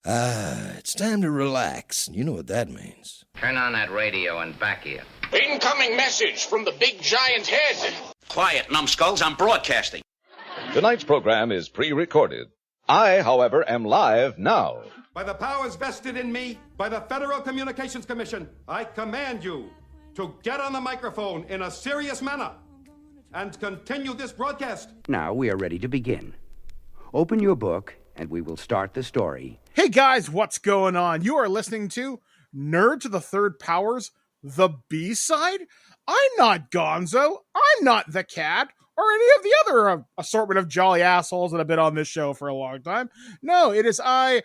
It's time to relax. You know what that means. Turn on that radio and back here. Incoming message from the big giant head. Quiet, numbskulls, I'm broadcasting. Tonight's program is pre-recorded. I, however, am live now. By the powers vested in me by the Federal Communications Commission, I command you to get on the microphone in a serious manner and continue this broadcast. Now we are ready to begin. Open your book, and we will start the story. Hey guys, what's going on? You are listening to Nerd to the Third Powers, the B-side? I'm not Gonzo, I'm not the Cat, or any of the other assortment of jolly assholes that have been on this show for a long time. No, it is I,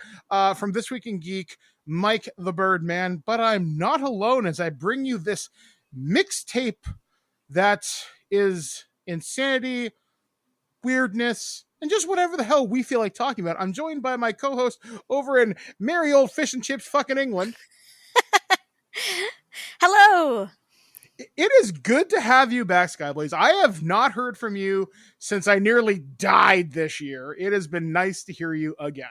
from This Week in Geek, Mike the Birdman, but I'm not alone as I bring you this mixtape that is insanity, weirdness, and just whatever the hell we feel like talking about. I'm joined by my co-host over in merry old fish and chips fucking England. Hello. It is good to have you back, Skyblaze. I have not heard from you since I nearly died this year. It has been nice to hear you again.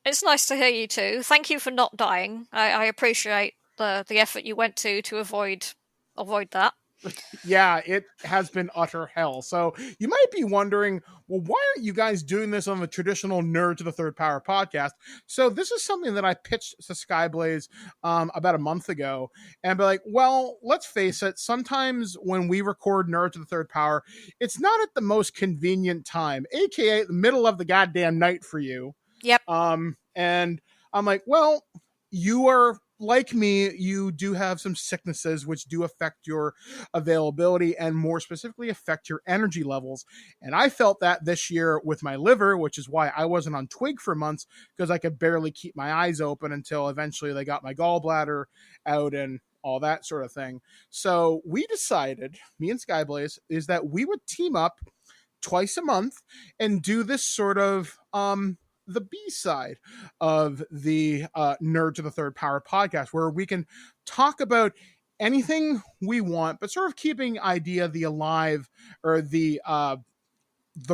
It's nice to hear you too. Thank you for not dying. I appreciate the effort you went to avoid that. Yeah, it has been utter hell. So you might be wondering, well, why aren't you guys doing this on the traditional Nerd to the Third Power podcast? So this is something that I pitched to Skyblaze about a month ago, and be like, well, let's face it, sometimes when we record Nerd to the Third Power, it's not at the most convenient time, aka the middle of the goddamn night for you. Yep. And I'm like, well, you are like me, you do have some sicknesses which do affect your availability and more specifically affect your energy levels. And I felt that this year with my liver, which is why I wasn't on Twig for months, because I could barely keep my eyes open until eventually they got my gallbladder out and all that sort of thing. So we decided, me and Skyblaze, is that we would team up twice a month and do this sort of the B-side of the Nerd to the Third Power podcast, where we can talk about anything we want, but sort of keeping the alive, or the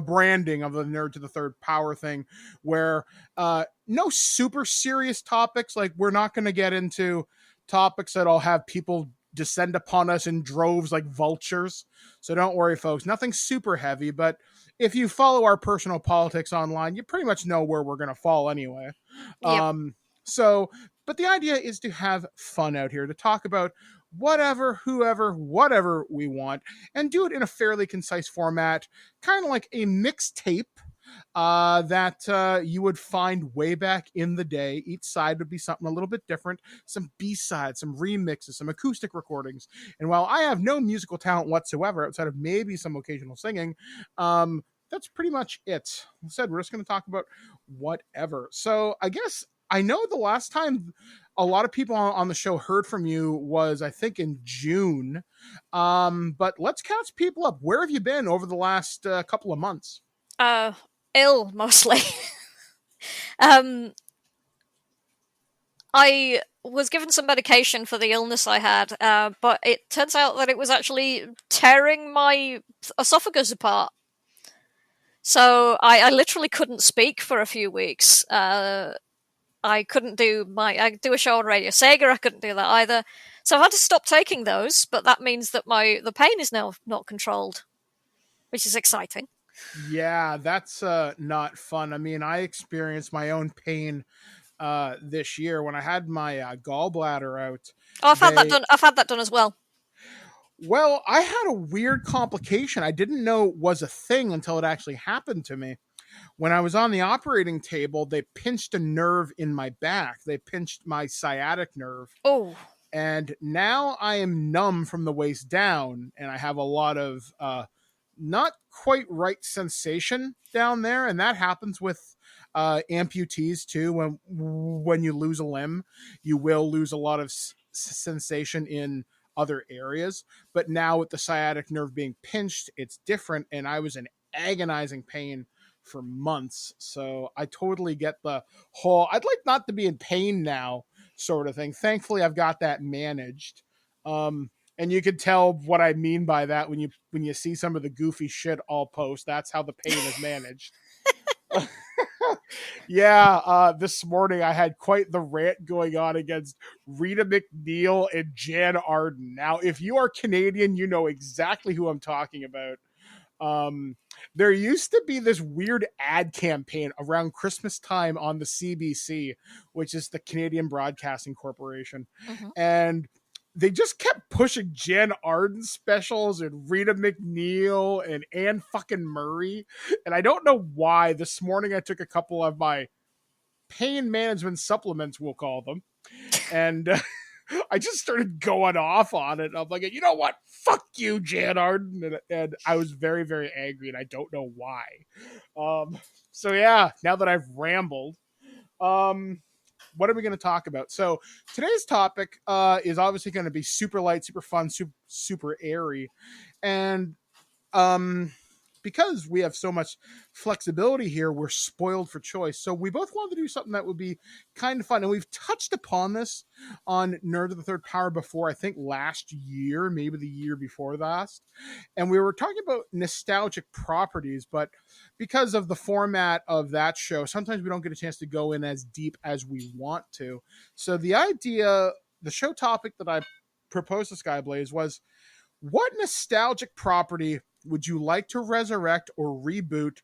branding of the Nerd to the Third Power thing, where no super serious topics, like we're not going to get into topics that'll have people descend upon us in droves like vultures. So don't worry, folks, nothing super heavy, but if you follow our personal politics online, you pretty much know where we're going to fall anyway. Yep. But the idea is to have fun out here, to talk about whatever, whoever, whatever we want, and do it in a fairly concise format, kind of like a mixtape that you would find way back in the day. Each side would be something a little bit different, some B-sides, some remixes, some acoustic recordings. And while I have no musical talent whatsoever, outside of maybe some occasional singing, that's pretty much it. Like I said, we're just going to talk about whatever. So I guess I know the last time a lot of people on the show heard from you was, I think, in June. But let's catch people up. Where have you been over the last couple of months? Ill, mostly. I was given some medication for the illness I had, but it turns out that it was actually tearing my esophagus apart. So I literally couldn't speak for a few weeks. I couldn't do a show on Radio Sega, I couldn't do that either. So I've had to stop taking those, but that means that the pain is now not controlled, which is exciting. Yeah, that's not fun. I mean, I experienced my own pain this year when I had my gallbladder out. Oh, I've had that done as well. Well, I had a weird complication I didn't know was a thing until it actually happened to me. When I was on the operating table, they pinched a nerve in my back. They pinched my sciatic nerve. Oh. And now I am numb from the waist down, and I have a lot of not quite right sensation down there, and that happens with amputees too. When you lose a limb, you will lose a lot of sensation in other areas, but now with the sciatic nerve being pinched, it's different, and I was in agonizing pain for months. So I totally get the whole I'd like not to be in pain now sort of thing. Thankfully I've got that managed. And you can tell what I mean by that when you see some of the goofy shit I'll post. That's how the pain is managed. This morning I had quite the rant going on against Rita McNeil and Jan Arden. Now, if you are Canadian, you know exactly who I'm talking about. There used to be this weird ad campaign around Christmas time on the CBC, which is the Canadian Broadcasting Corporation. Mhm. And they just kept pushing Jan Arden specials and Rita McNeil and Anne fucking Murray. And I don't know why. This morning I took a couple of my pain management supplements, we'll call them. And I just started going off on it. I'm like, you know what? Fuck you, Jan Arden. And I was very, very angry, and I don't know why. So yeah, now that I've rambled, what are we going to talk about? So today's topic is obviously going to be super light, super fun, super airy. And because we have so much flexibility here, we're spoiled for choice. So we both wanted to do something that would be kind of fun. And we've touched upon this on Nerd of the Third Power before, I think last year, maybe the year before last. And we were talking about nostalgic properties, but because of the format of that show, sometimes we don't get a chance to go in as deep as we want to. So the show topic that I proposed to Skyblaze was, what nostalgic property would you like to resurrect or reboot?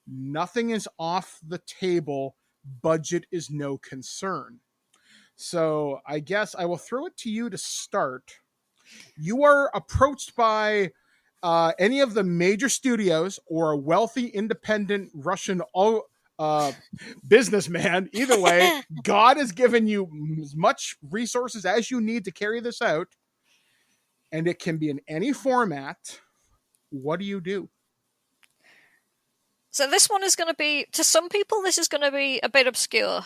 Nothing is off the table. Budget is no concern. So I guess I will throw it to you to start. You are approached by any of the major studios or a wealthy, independent Russian businessman. Either way, God has given you as much resources as you need to carry this out. And it can be in any format. What do you do? So this one is going to be, to some people, this is going to be a bit obscure.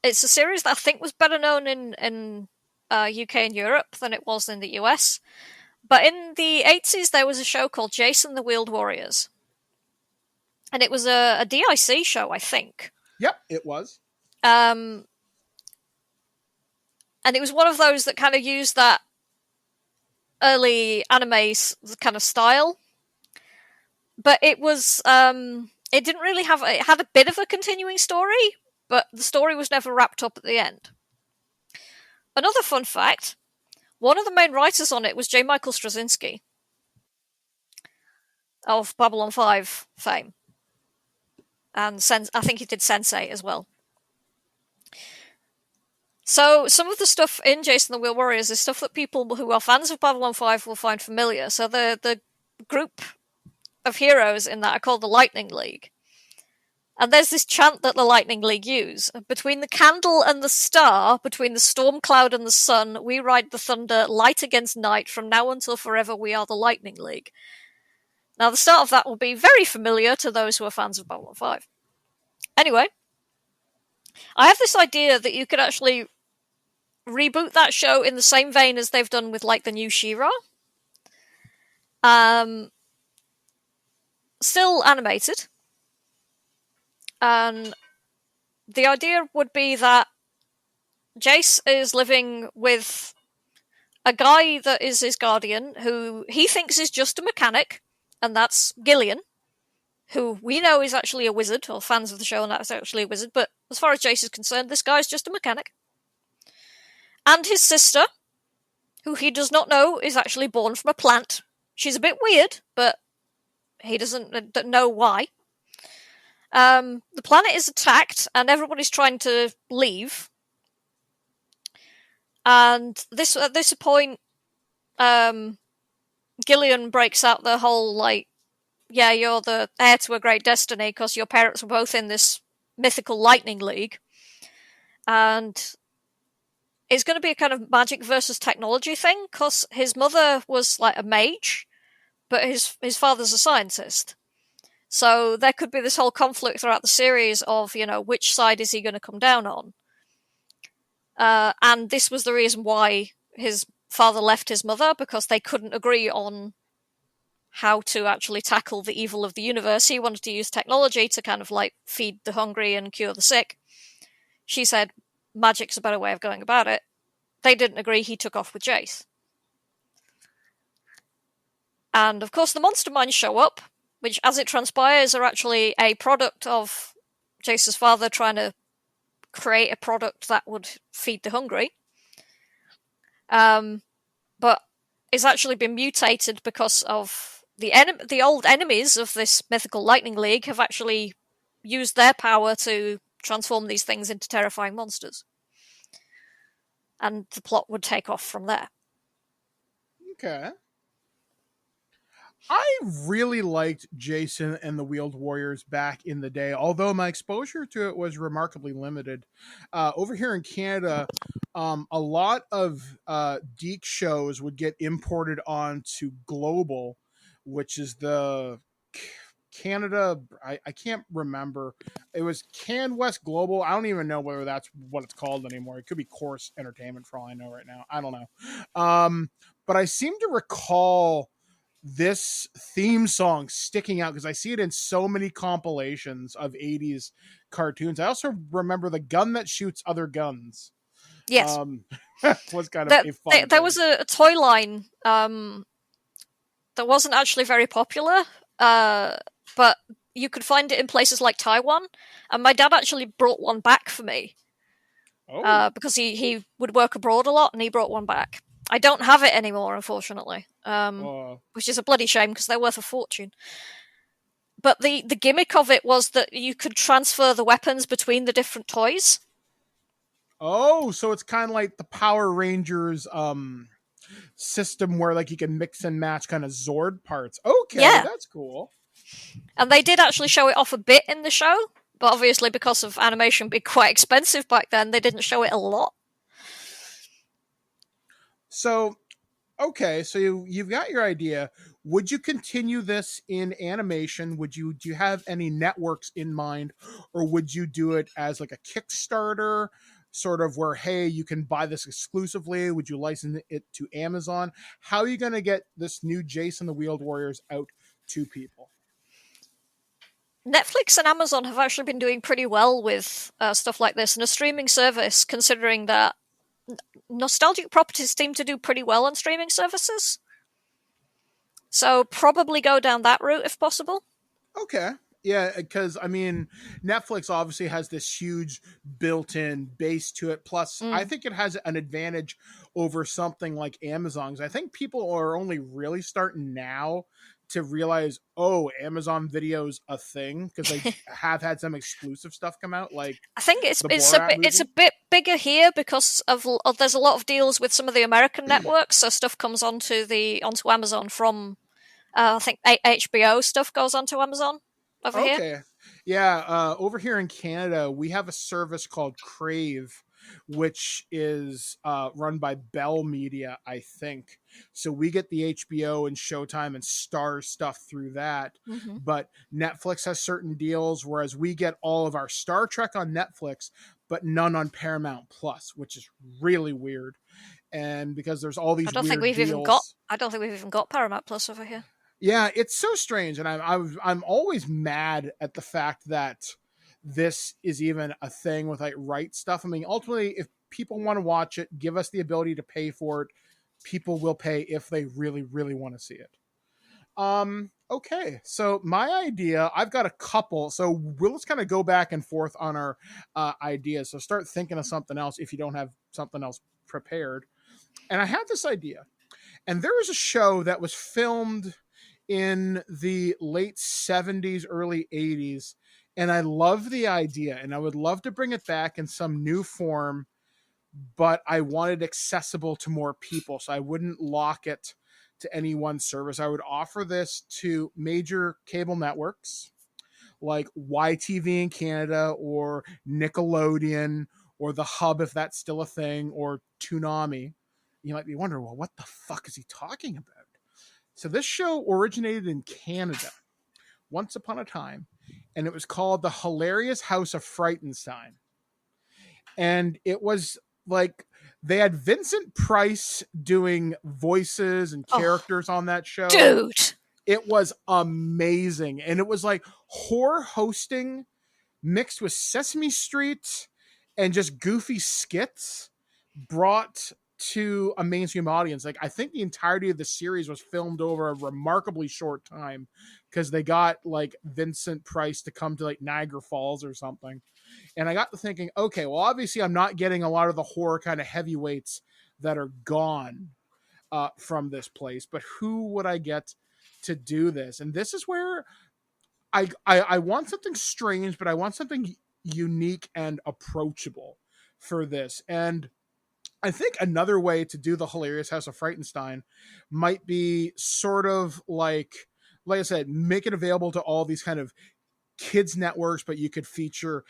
It's a series that I think was better known in UK and Europe than it was in the US. But in the 80s, there was a show called Jason the Wheeled Warriors. And it was a DIC show, I think. Yep, it was. And it was one of those that kind of used that early anime kind of style. But it was, it didn't really have, it had a bit of a continuing story, but the story was never wrapped up at the end. Another fun fact, one of the main writers on it was J. Michael Straczynski of Babylon 5 fame. And I think he did Sensei as well. So some of the stuff in Jason the Wheel Warriors is stuff that people who are fans of Babylon 5 will find familiar. So the group of heroes in that are called the Lightning League. And there's this chant that the Lightning League use. Between the candle and the star, between the storm cloud and the sun, we ride the thunder, light against night, from now until forever we are the Lightning League. Now the start of that will be very familiar to those who are fans of Babylon 5. Anyway, I have this idea that you could actually reboot that show in the same vein as they've done with, like, the new She-Ra. Still animated. And the idea would be that Jace is living with a guy that is his guardian, who he thinks is just a mechanic, and that's Gillian, who we know is actually a wizard, or fans of the show, and that's actually a wizard, but as far as Jace is concerned, this guy's just a mechanic. And his sister, who he does not know is actually born from a plant. She's a bit weird, but he doesn't know why. The planet is attacked, and everybody's trying to leave. And at this point, Gillian breaks out the whole, like, yeah, you're the heir to a great destiny because your parents were both in this mythical Lightning League. And it's going to be a kind of magic versus technology thing, because his mother was, like, a mage, but his father's a scientist. So there could be this whole conflict throughout the series of, you know, which side is he going to come down on? And this was the reason why his father left his mother, because they couldn't agree on how to actually tackle the evil of the universe. He wanted to use technology to kind of, like, feed the hungry and cure the sick. She said magic's a better way of going about it. They didn't agree. He took off with Jace. And, of course, the monster mines show up, which, as it transpires, are actually a product of Jason's father trying to create a product that would feed the hungry. But it's actually been mutated because of the old enemies of this mythical Lightning League have actually used their power to transform these things into terrifying monsters. And the plot would take off from there. Okay. I really liked Jason and the Wheeled Warriors back in the day, although my exposure to it was remarkably limited. Over here in Canada, a lot of Deke shows would get imported onto Global, which is the Canada. I can't remember. It was Can West Global. I don't even know whether that's what it's called anymore. It could be Course Entertainment for all I know right now. I don't know. But I seem to recall this theme song sticking out because I see it in so many compilations of 80s cartoons. I also remember the gun that shoots other guns. Yes. Was kind of a fun there was a toy line that wasn't actually very popular, but you could find it in places like Taiwan, and my dad actually brought one back for me. Because he would work abroad a lot, and he brought one back. I don't have it anymore, unfortunately, which is a bloody shame because they're worth a fortune. But the gimmick of it was that you could transfer the weapons between the different toys. Oh, so it's kind of like the Power Rangers system where like you can mix and match kind of Zord parts. Okay, yeah. That's cool. And they did actually show it off a bit in the show, but obviously because of animation being quite expensive back then, they didn't show it a lot. So, okay, so you've got your idea. Would you continue this in animation? Do you have any networks in mind, or would you do it as like a Kickstarter, sort of where, hey, you can buy this exclusively? Would you license it to Amazon? How are you going to get this new Jason the Wheeled Warriors out to people? Netflix and Amazon have actually been doing pretty well with stuff like this, and a streaming service, considering that nostalgic properties seem to do pretty well on streaming services. So probably go down that route if possible. Okay. Yeah, because, I mean, Netflix obviously has this huge built-in base to it. Plus, I think it has an advantage over something like Amazon's. I think people are only really starting now to realize, oh, Amazon Video's a thing, because they have had some exclusive stuff come out. Like, I think it's a bit bigger here because of there's a lot of deals with some of the American networks, so stuff comes onto Amazon from I think HBO stuff goes onto Amazon over here. Yeah, over here in Canada, we have a service called Crave, which is run by Bell Media, I think. So we get the HBO and Showtime and Starz stuff through that. Mm-hmm. But Netflix has certain deals, whereas we get all of our Star Trek on Netflix, but none on Paramount Plus, which is really weird. And because there's all these I don't think we've even got Paramount Plus over here. Yeah, it's so strange, and I'm always mad at the fact that this is even a thing with like right stuff. I mean, ultimately, if people want to watch it, give us the ability to pay for it. People will pay if they really, really want to see it. Okay, so my idea, I've got a couple, so let's kind of go back and forth on our ideas. So start thinking of something else if you don't have something else prepared. And I had this idea, and there was a show that was filmed in the late 70s, early 80s, and I love the idea, and I would love to bring it back in some new form, but I want it accessible to more people, so I wouldn't lock it to any one service. I would offer this to major cable networks like YTV in Canada, or Nickelodeon, or The Hub, if that's still a thing, or Toonami. You might be wondering, well, what the fuck is he talking about? So this show originated in Canada once upon a time, and it was called The Hilarious House of Frightenstein. And it was like they had Vincent Price doing voices and characters on that show. Dude! It was amazing. And it was like horror hosting mixed with Sesame Street and just goofy skits brought to a mainstream audience. Like, I think the entirety of the series was filmed over a remarkably short time because they got like Vincent Price to come to like Niagara Falls or something. And I got to thinking, okay, well, obviously I'm not getting a lot of the horror kind of heavyweights that are gone from this place, but who would I get to do this? And this is where I want something strange, but I want something unique and approachable for this. And I think another way to do the hilarious House of Frightenstein might be sort of like I said, make it available to all these kind of kids networks, but you could feature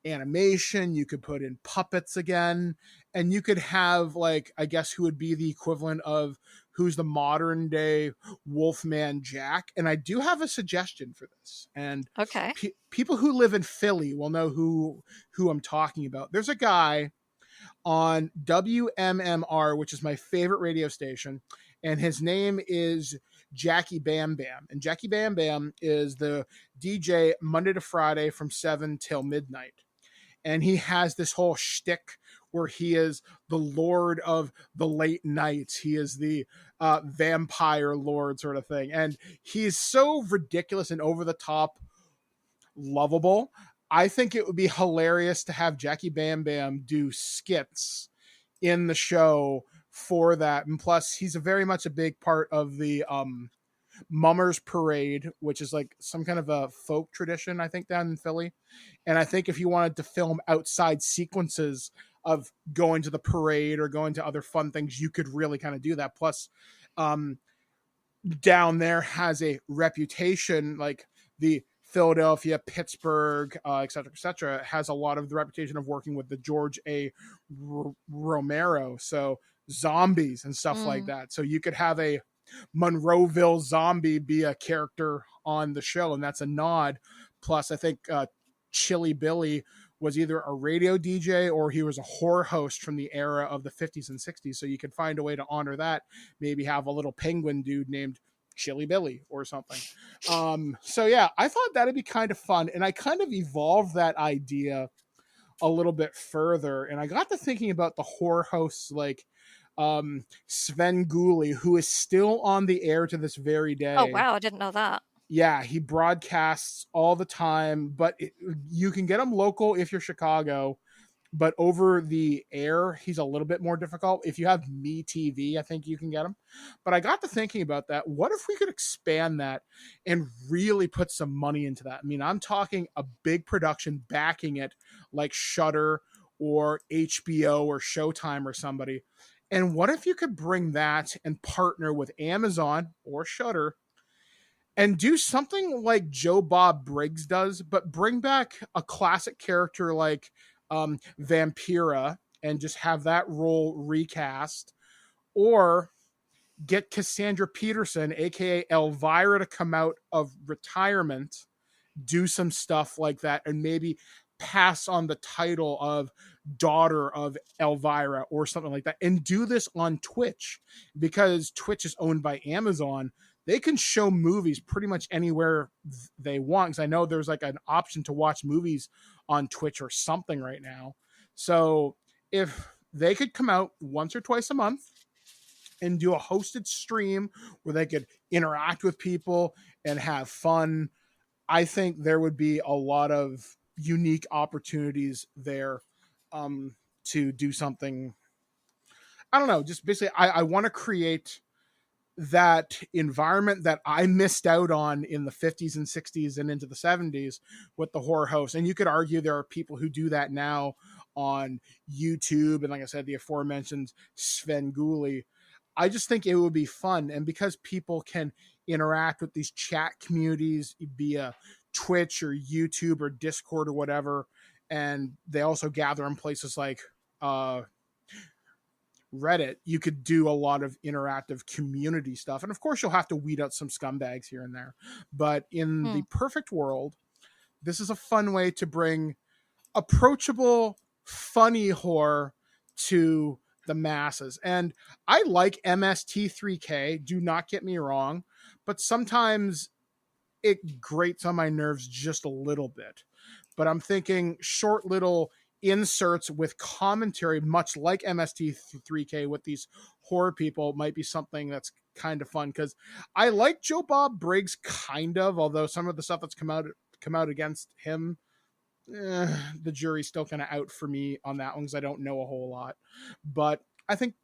animation, you could put in puppets again, and you could have, like, I guess who would be the equivalent of who's the modern day Wolfman Jack. And I do have a suggestion for this. And Okay. people who live in Philly will know who I'm talking about. There's a guy on WMMR, which is my favorite radio station, and his name is Jackie Bam Bam. And Jackie Bam Bam is the DJ Monday to Friday from 7 till midnight. And he has this whole shtick where he is the lord of the late nights. He is the vampire lord sort of thing. And he's so ridiculous and over the top lovable. I think it would be hilarious to have Jackie Bam Bam do skits in the show for that. And plus, he's very much a big part of the Mummers Parade, which is like some kind of a folk tradition, I think, down in Philly. And I think if you wanted to film outside sequences of going to the parade or going to other fun things, you could really kind of do that. Plus, down there has a reputation, like the Philadelphia, Pittsburgh, et cetera, has a lot of the reputation of working with the George A. Romero. So zombies and stuff like that. So you could have a Monroeville zombie be a character on the show, and that's a nod. Plus, I think Chili Billy was either a radio DJ or he was a horror host from the era of the 50s and 60s. So you could find a way to honor that. Maybe have a little penguin dude named Chili Billy or something. So yeah, I thought that'd be kind of fun. And I kind of evolved that idea a little bit further. And I got to thinking about the horror hosts like Sven Gulli, who is still on the air to this very day. Oh, wow. I didn't know that. Yeah, he broadcasts all the time, but you can get him local if you're Chicago, but over the air, he's a little bit more difficult. If you have MeTV, I think you can get him. But I got to thinking about that. What if we could expand that and really put some money into that? I mean, I'm talking a big production backing it like Shudder or HBO or Showtime or somebody. And what if you could bring that and partner with Amazon or Shudder and do something like Joe Bob Briggs does, but bring back a classic character like Vampira and just have that role recast, or get Cassandra Peterson, aka Elvira, to come out of retirement, do some stuff like that, and maybe pass on the title of daughter of Elvira or something like that, and do this on Twitch, because Twitch is owned by Amazon. They can show movies pretty much anywhere they want, because I know there's like an option to watch movies on Twitch or something right now. So if they could come out once or twice a month and do a hosted stream where they could interact with people and have fun, I think there would be a lot of unique opportunities there to do something. I don't know, just basically I want to create that environment that I missed out on in the 50s and 60s and into the 70s with the horror hosts. And you could argue there are people who do that now on YouTube. And like I said, the aforementioned Sven Gulli. I just think it would be fun. And because people can interact with these chat communities via Twitch or YouTube or Discord or whatever, and they also gather in places like Reddit, you could do a lot of interactive community stuff. And of course, you'll have to weed out some scumbags here and there. But in the perfect world, this is a fun way to bring approachable, funny horror to the masses. And I like MST3K, do not get me wrong, but sometimes it grates on my nerves just a little bit. But I'm thinking short little inserts with commentary, much like MST3K with these horror people, might be something that's kind of fun. Because I like Joe Bob Briggs, kind of, although some of the stuff that's come out against him, the jury's still kind of out for me on that one because I don't know a whole lot. But I think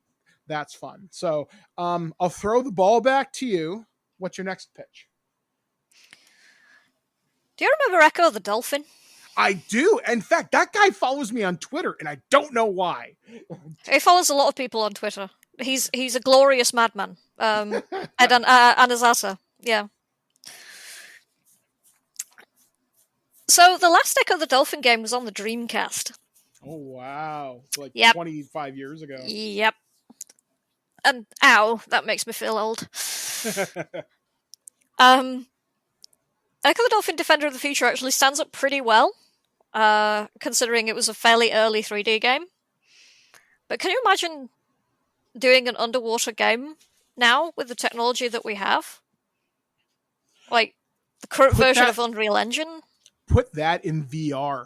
that's fun. So I'll throw the ball back to you. What's your next pitch? Do you remember Echo the Dolphin? I do. In fact, that guy follows me on Twitter, and I don't know why. He follows a lot of people on Twitter. He's a glorious madman. Ed Anazasa. Yeah. So the last Echo the Dolphin game was on the Dreamcast. Oh, wow. Like 25 years ago. Yep. And ow, that makes me feel old. Echo the Dolphin Defender of the Future actually stands up pretty well, considering it was a fairly early 3D game. But can you imagine doing an underwater game now with the technology that we have? Like, the current version of Unreal Engine? Put that in VR.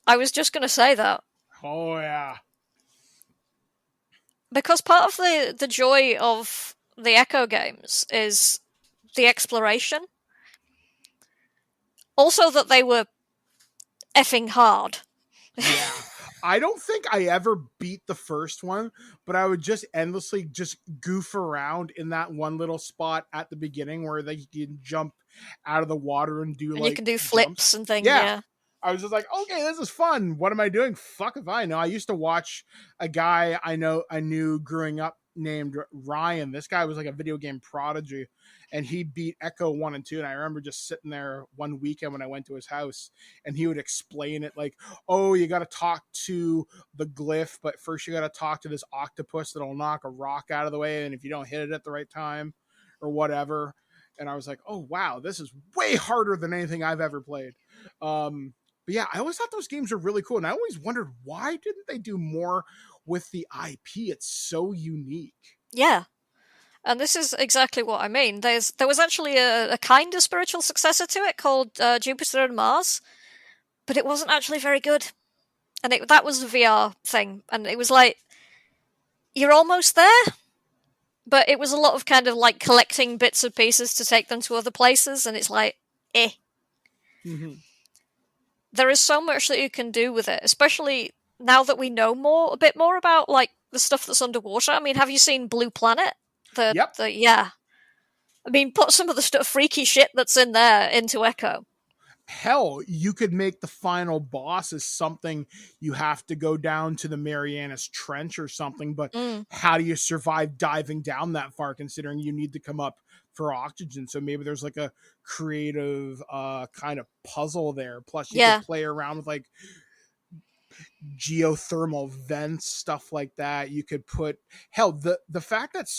I was just going to say that. Oh, yeah. Because part of the joy of the Echo games is the exploration. Also that they were effing hard. Yeah. I don't think I ever beat the first one, but I would just endlessly just goof around in that one little spot at the beginning where they can jump out of the water and do and you can do flips and things. Yeah. I was just like, okay, this is fun. What am I doing? Fuck if I know. I used to watch a guy I knew growing up named Ryan. This guy was like a video game prodigy, and he beat Echo 1 and 2. And I remember just sitting there one weekend when I went to his house, and he would explain it like, oh, you got to talk to the glyph, but first you got to talk to this octopus that'll knock a rock out of the way, and if you don't hit it at the right time or whatever. And I was like, oh, wow, this is way harder than anything I've ever played. But yeah, I always thought those games were really cool. And I always wondered, why didn't they do more with the IP? It's so unique. Yeah. And this is exactly what I mean. There was actually a kind of spiritual successor to it called Jupiter and Mars, but it wasn't actually very good. And that was a VR thing. And it was like, you're almost there, but it was a lot of kind of like collecting bits and pieces to take them to other places. And it's like, eh. Mm-hmm. There is so much that you can do with it, especially now that we know a bit more about like the stuff that's underwater. I mean, have you seen Blue Planet? Yep. Yeah. I mean, put some of the freaky shit that's in there into Echo. Hell, you could make the final boss as something you have to go down to the Marianas Trench or something, but how do you survive diving down that far considering you need to come up for oxygen? So maybe there's like a creative kind of puzzle there. Plus you could play around with like geothermal vents, stuff like that. You could put the fact that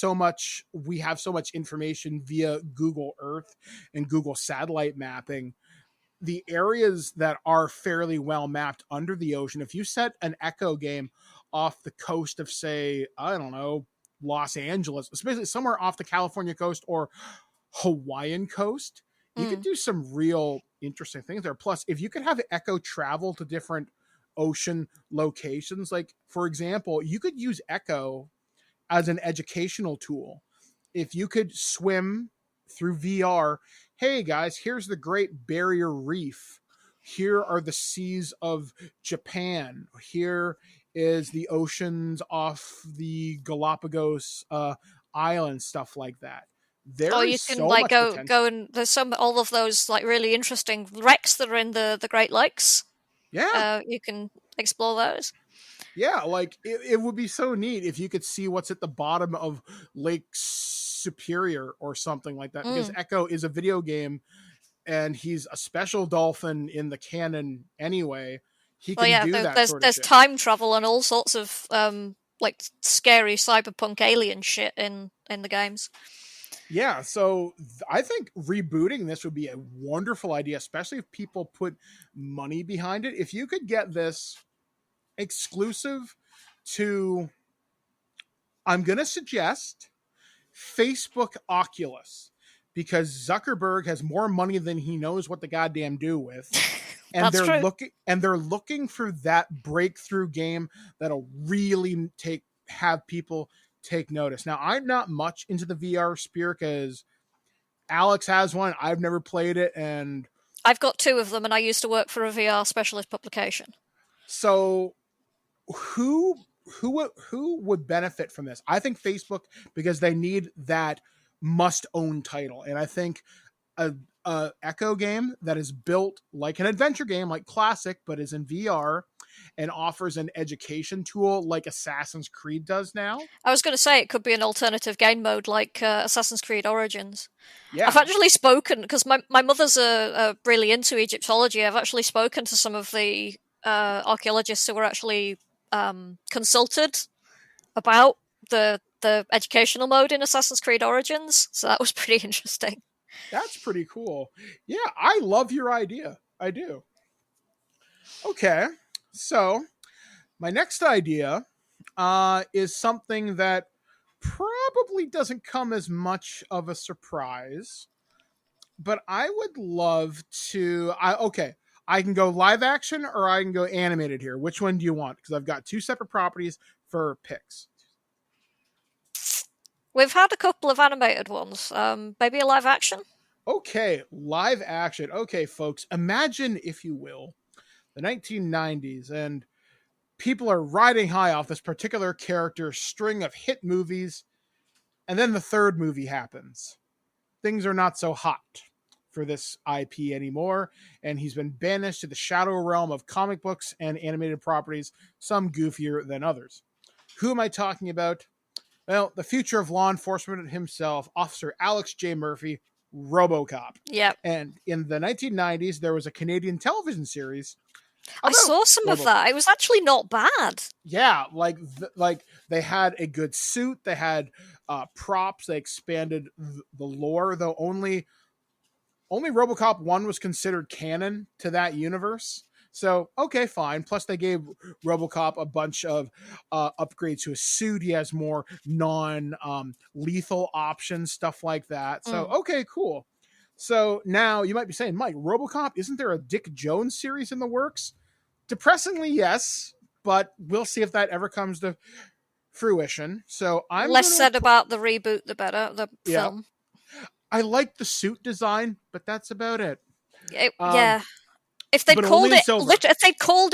we have so much information via Google Earth and Google satellite mapping, the areas that are fairly well mapped under the ocean. If you set an Echo game off the coast of, say, I don't know, Los Angeles, especially somewhere off the California coast or Hawaiian coast, you could do some real interesting things there. Plus, if you could have Echo travel to different ocean locations, like for example, you could use Echo as an educational tool. If you could swim through VR, hey guys, here's the Great Barrier Reef. Here are the seas of Japan. Here is the oceans off the Galapagos Islands, stuff like that. Or you can like go and there's all of those like really interesting wrecks that are in the Great Lakes. Yeah. You can explore those. Yeah, like it would be so neat if you could see what's at the bottom of Lake Superior or something like that. Because Echo is a video game and he's a special dolphin in the canon anyway. He can do that sort of there's shit. time travel and all sorts of like scary cyberpunk alien shit in the games. Yeah, so I think rebooting this would be a wonderful idea, especially if people put money behind it. If you could get this exclusive to, I'm going to suggest Facebook Oculus, because Zuckerberg has more money than he knows what to goddamn do with. And That's true. they're looking for that breakthrough game that'll really have people take notice. Now, I'm not much into the VR sphere because Alex has one. I've never played it, and I've got 2 of them, and I used to work for a VR specialist publication. so who would benefit from this? I think Facebook, because they need that must-own title, and I think a Echo game that is built like an adventure game, like Classic, but is in VR and offers an education tool like Assassin's Creed does now. I was going to say it could be an alternative game mode like Assassin's Creed Origins. Yeah. I've actually spoken, because my mother's really into Egyptology, I've actually spoken to some of the archaeologists who were actually consulted about the educational mode in Assassin's Creed Origins, so that was pretty interesting. That's pretty cool. Yeah, I love your idea. I do. Okay, so my next idea is something that probably doesn't come as much of a surprise, but I would love to. I can go live action or I can go animated here. Which one do you want? Because I've got 2 separate properties for picks. We've had a couple of animated ones. Maybe a live action? Okay, live action. Okay, folks, imagine, if you will, the 1990s, and people are riding high off this particular character's string of hit movies, and then the 3rd movie happens. Things are not so hot for this IP anymore, and he's been banished to the shadow realm of comic books and animated properties, some goofier than others. Who am I talking about? Well, the future of law enforcement himself, Officer Alex J. Murphy, RoboCop. Yep. And in the 1990s, there was a Canadian television series. I saw some of that. It was actually not bad. Yeah, like they had a good suit. They had props. They expanded the lore, though only RoboCop 1 was considered canon to that universe. So, okay, fine. Plus, they gave RoboCop a bunch of upgrades to his suit. He has more non-lethal options, stuff like that. So, okay, cool. So, now you might be saying, Mike, RoboCop, isn't there a Dick Jones series in the works? Depressingly, yes, but we'll see if that ever comes to fruition. So, I'm less said about the reboot, the better, the film. I like the suit design, but that's about it. Yeah. If they called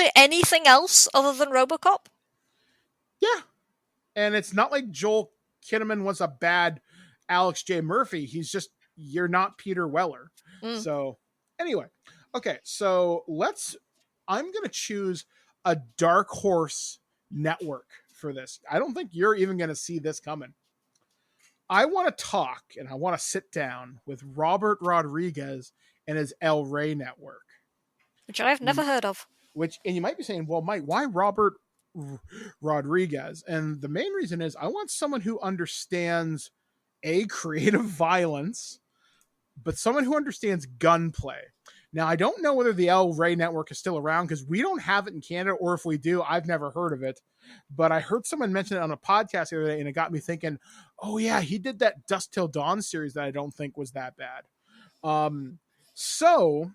it anything else other than RoboCop, yeah, and it's not like Joel Kinnaman was a bad Alex J. Murphy. He's just, you're not Peter Weller. So anyway, okay, so I'm gonna choose a Dark Horse network for this. I don't think you're even gonna see this coming. I want to talk and I want to sit down with Robert Rodriguez and his El Rey network. Which I've never heard of. And you might be saying, well, Mike, why Robert Rodriguez? And the main reason is I want someone who understands creative violence, but someone who understands gunplay. Now, I don't know whether the El Rey network is still around because we don't have it in Canada, or if we do, I've never heard of it. But I heard someone mention it on a podcast the other day, and it got me thinking, oh yeah, he did that Dusk Till Dawn series that I don't think was that bad. So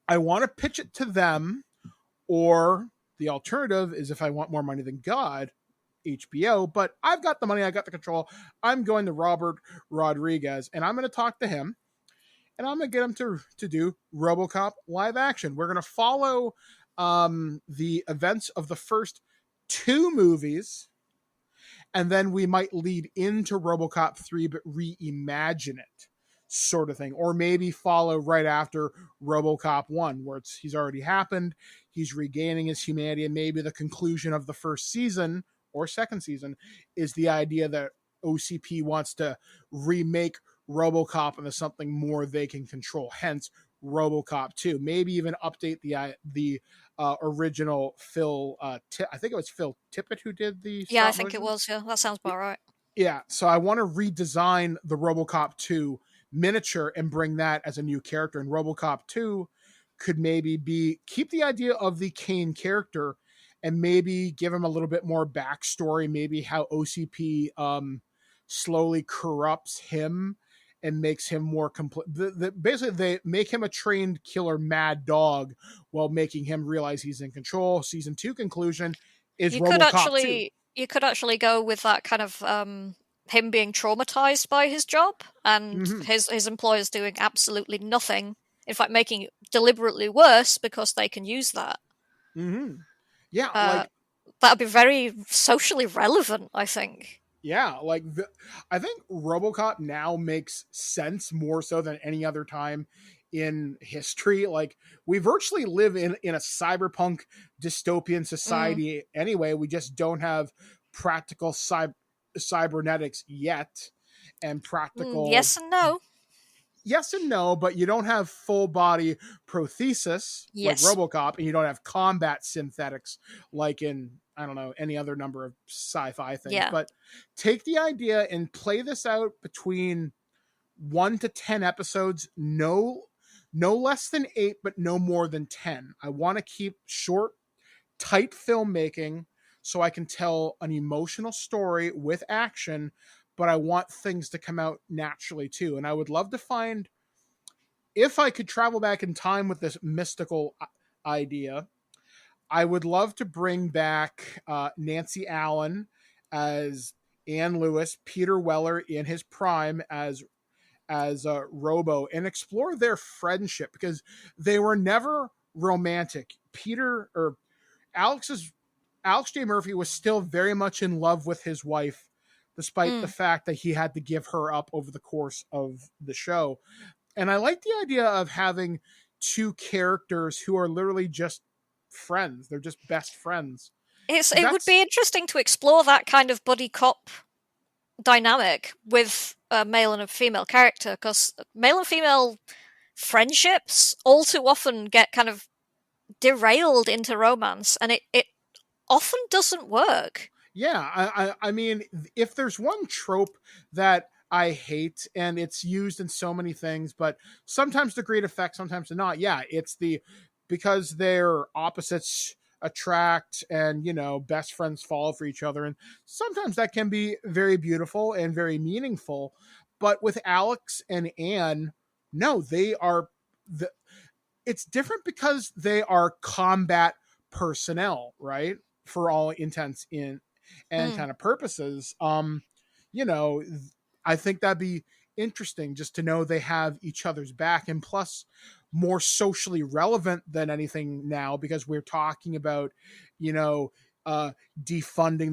I want to pitch it to them, or the alternative is, if I want more money than God, HBO, but I've got the money, I got the control. I'm going to Robert Rodriguez, and I'm going to talk to him, and I'm going to get him to do RoboCop live action. We're going to follow the events of the first 2 movies, and then we might lead into RoboCop 3, but reimagine it, sort of thing. Or maybe follow right after RoboCop 1, where he's already happened, he's regaining his humanity, and maybe the conclusion of the first season or second season is the idea that OCP wants to remake RoboCop into something more they can control, hence RoboCop 2. Maybe even update the original Phil, I think it was Phil Tippett who did the I think it was. Yeah, that sounds about right. Yeah, so I want to redesign the RoboCop 2 miniature and bring that as a new character. And RoboCop 2 could maybe keep the idea of the Kane character and maybe give him a little bit more backstory, maybe how OCP slowly corrupts him and makes him more complete. Basically, they make him a trained killer mad dog while making him realize he's in control. Season 2 conclusion is RoboCop 2. You could actually go with that kind of him being traumatized by his job and his employers doing absolutely nothing. In fact, making it deliberately worse because they can use that. Yeah, that'd be very socially relevant, I think. Yeah, I think RoboCop now makes sense more so than any other time in history. Like, we virtually live in a cyberpunk dystopian society anyway. We just don't have practical cybernetics yet, and practical yes and no. Yes and no, but you don't have full body prosthesis like RoboCop, and you don't have combat synthetics like in, I don't know, any other number of sci-fi things. Yeah. But take the idea and play this out between 1 to 10 episodes, no less than 8, but no more than 10. I want to keep short, tight filmmaking so I can tell an emotional story with action, but I want things to come out naturally too. And I would love to find, if I could travel back in time with this mystical idea, I would love to bring back Nancy Allen as Ann Lewis, Peter Weller in his prime as Robo, and explore their friendship, because they were never romantic. Alex J. Murphy was still very much in love with his wife, despite the fact that he had to give her up over the course of the show. And I like the idea of having two characters who are literally just friends. They're just best friends. It would be interesting to explore that kind of buddy cop dynamic with a male and a female character, because male and female friendships all too often get kind of derailed into romance, and it often doesn't work. Yeah, I mean, if there's one trope that I hate, and it's used in so many things, but sometimes to great effect, sometimes to not. Yeah, it's because they're opposites attract, and, best friends fall for each other. And sometimes that can be very beautiful and very meaningful. But with Alex and Anne, no, it's different because they are combat personnel, right? For all intents and kind of purposes. I think that'd be interesting just to know they have each other's back, and plus more socially relevant than anything now, because we're talking about, defunding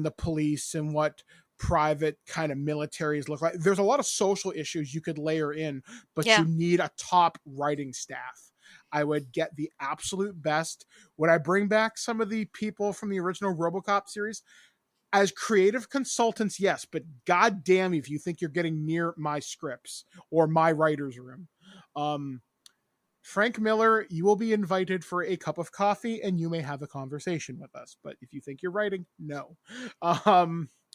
the police and what private kind of militaries look like. There's a lot of social issues you could layer in, but you need a top writing staff. I would get the absolute best. Would I bring back some of the people from the original RoboCop series? As creative consultants, yes, but goddamn if you think you're getting near my scripts or my writer's room. Frank Miller, you will be invited for a cup of coffee and you may have a conversation with us. But if you think you're writing, no.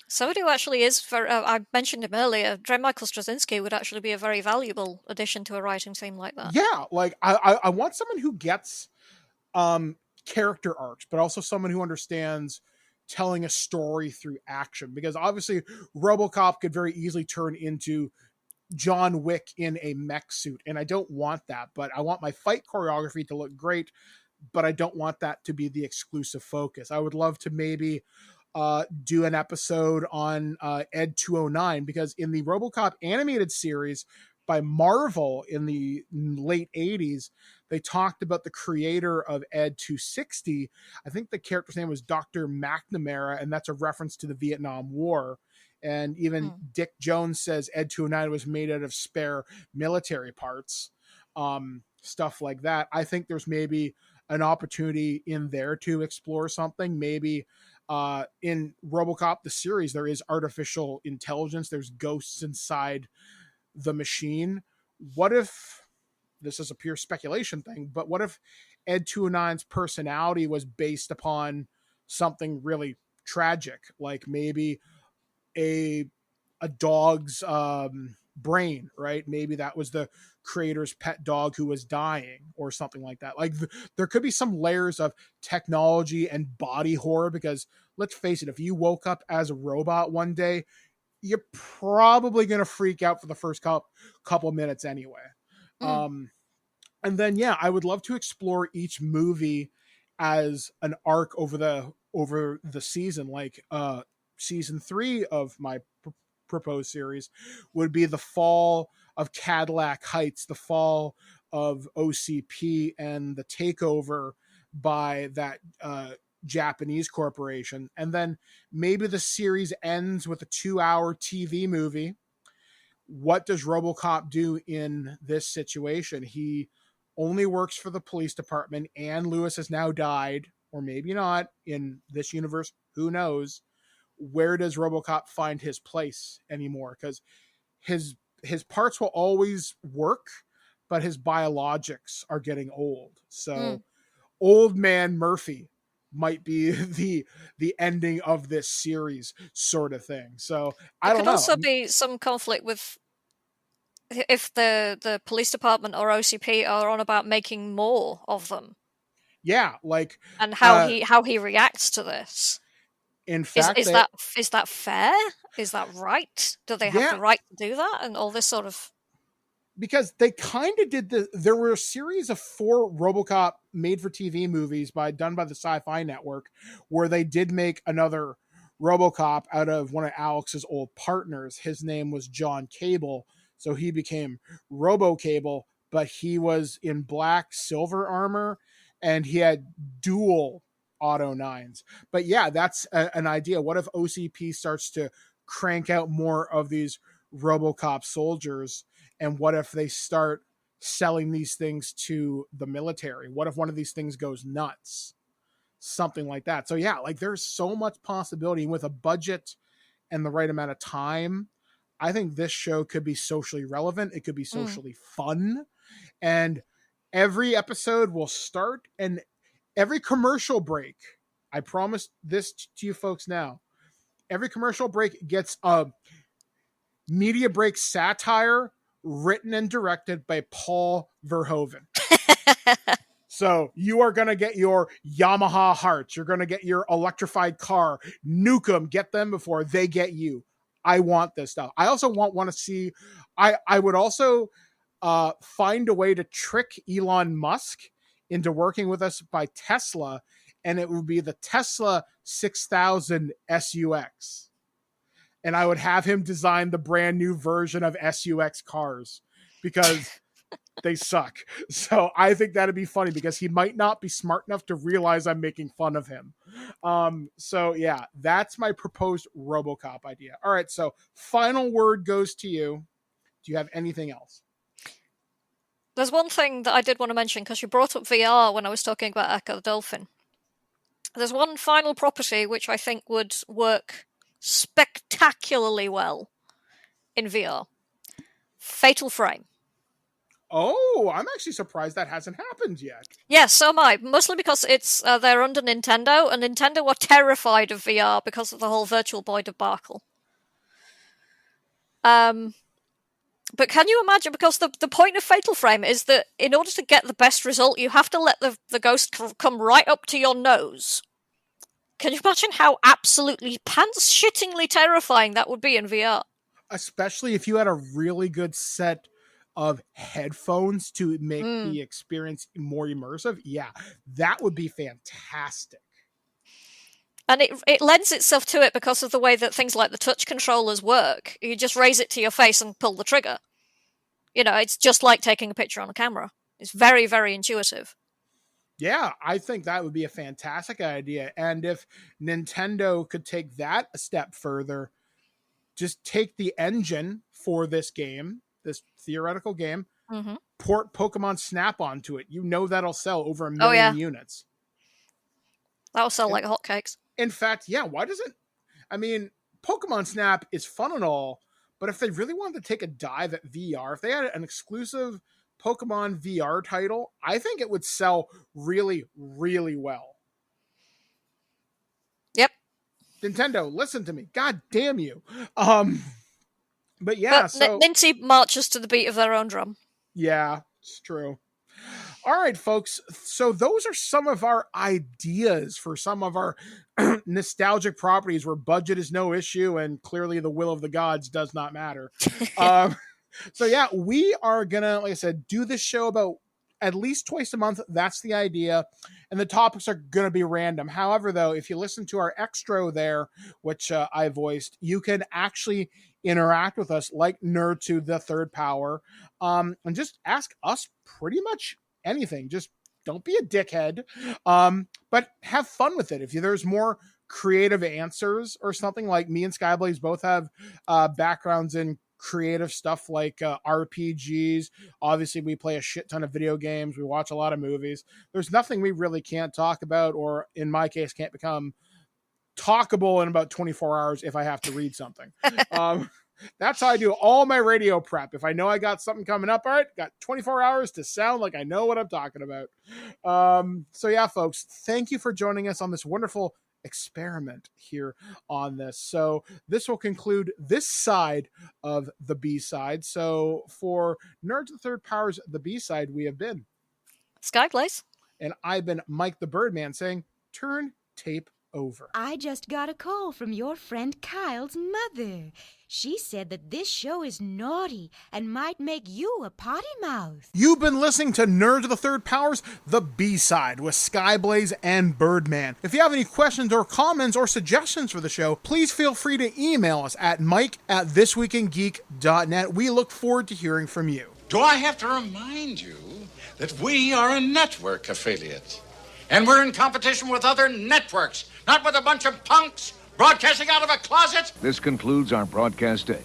Somebody who actually is, I mentioned him earlier, Michael Straczynski would actually be a very valuable addition to a writing team like that. Yeah, like I want someone who gets character arcs, but also someone who understands telling a story through action, because obviously RoboCop could very easily turn into John Wick in a mech suit, and I don't want that. But I want my fight choreography to look great, but I don't want that to be the exclusive focus. I would love to maybe do an episode on Ed 209, because in the RoboCop animated series by Marvel in the late 80s, they talked about the creator of Ed 260. I think the character's name was Dr. McNamara, and that's a reference to the Vietnam War. And even Dick Jones says Ed 209 was made out of spare military parts, stuff like that. I think there's maybe an opportunity in there to explore something. Maybe in RoboCop, the series, there is artificial intelligence. There's ghosts inside the machine. What if, this is a pure speculation thing, but what if Ed 209's personality was based upon something really tragic, like maybe a dog's brain, right? Maybe that was the creator's pet dog who was dying or something like that. Like there could be some layers of technology and body horror, because let's face it, if you woke up as a robot one day, you're probably going to freak out for the first couple minutes anyway. And then, yeah, I would love to explore each movie as an arc over the season. Like season 3 of my proposed series would be the fall of Cadillac Heights, the fall of OCP, and the takeover by that Japanese corporation. And then maybe the series ends with a 2-hour TV movie. What does RoboCop do in this situation? He only works for the police department. Ann Lewis has now died, or maybe not in this universe. Who knows? Where does RoboCop find his place anymore? Because his parts will always work, but his biologics are getting old. So Old Man Murphy might be the ending of this series, sort of thing. So I don't know. There could also be some conflict with if the police department or OCP are on about making more of them. Yeah, like, and how he reacts to this. In fact, is that fair? Is that right? Do they have the right to do that? And all this sort of... Because they kind of did there were a series of 4 RoboCop made-for-TV movies done by the Sci-Fi Network, where they did make another RoboCop out of one of Alex's old partners. His name was John Cable, so he became RoboCable, but he was in black silver armor, and he had dual Auto 9s. But yeah, that's an idea. What if OCP starts to crank out more of these RoboCop soldiers? And what if they start selling these things to the military? What if one of these things goes nuts? Something like that. So yeah, like there's so much possibility with a budget and the right amount of time. I think this show could be socially relevant. It could be socially fun. And every episode will start, and every commercial break, I promise this to you folks now, every commercial break gets a media break satire written and directed by Paul Verhoeven. So you are going to get your Yamaha hearts. You're going to get your electrified car. Nuke them. Get them before they get you. I want this stuff. I also want to see... I would also find a way to trick Elon Musk into working with us by Tesla, and it would be the Tesla 6000 SUX. And I would have him design the brand new version of SUX cars because they suck. So I think that'd be funny because he might not be smart enough to realize I'm making fun of him. So yeah, that's my proposed RoboCop idea. All right, so final word goes to you. Do you have anything else? There's one thing that I did want to mention because you brought up VR when I was talking about Echo the Dolphin. There's one final property which I think would work spectacularly well in VR. Fatal Frame. Oh, I'm actually surprised that hasn't happened yet. Yes, so am I. Mostly because it's they're under Nintendo, and Nintendo were terrified of VR because of the whole Virtual Boy debacle. But can you imagine, because the point of Fatal Frame is that in order to get the best result, you have to let the ghost come right up to your nose. Can you imagine how absolutely pants-shittingly terrifying that would be in VR? Especially if you had a really good set of headphones to make the experience more immersive. Yeah, that would be fantastic. And it lends itself to it because of the way that things like the touch controllers work. You just raise it to your face and pull the trigger. You know, it's just like taking a picture on a camera. It's very, very intuitive. Yeah, I think that would be a fantastic idea. And if Nintendo could take that a step further, just take the engine for this game, this theoretical game, port Pokemon Snap onto it. You know that'll sell over 1 million units. That'll sell like hotcakes. In fact, yeah, why doesn't... I mean, Pokemon Snap is fun and all, but if they really wanted to take a dive at VR, if they had an exclusive Pokemon VR title, I think it would sell really, really well. Yep. Nintendo, listen to me. God damn you. But yeah, but Ninty marches to the beat of their own drum. Yeah, it's true. All right, folks. So those are some of our ideas for some of our nostalgic properties where budget is no issue and clearly the will of the gods does not matter. So yeah, we are gonna, like I said, do this show about at least twice a month. That's the idea. And the topics are gonna be random. However, though, if you listen to our extra there, which I voiced, you can actually interact with us like Nerd to the Third Power, and just ask us pretty much anything. Just don't be a dickhead, but have fun with it. If there's more creative answers or something, like me and Skyblaze both have backgrounds in creative stuff like RPGs. Obviously, we play a shit ton of video games. We watch a lot of movies. There's nothing we really can't talk about, or in my case, can't become talkable in about 24 hours if I have to read something. That's how I do all my radio prep. If I know I got something coming up, all right, got 24 hours to sound like I know what I'm talking about. So yeah, folks, thank you for joining us on this wonderful experiment here on this. So this will conclude this side of the B-side. So for Nerds of the Third Powers, the B-side, we have been Skyplace. And I've been Mike the Birdman saying, turn tape over. I just got a call from your friend Kyle's mother. She said that this show is naughty and might make you a potty mouth. You've been listening to Nerds of the Third Powers, the B-side with Skyblaze and Birdman. If you have any questions or comments or suggestions for the show, please feel free to email us at mike@thisweekingeek.net. We look forward to hearing from you. Do I have to remind you that we are a network affiliate? And we're in competition with other networks, not with a bunch of punks broadcasting out of a closet? This concludes our broadcast day.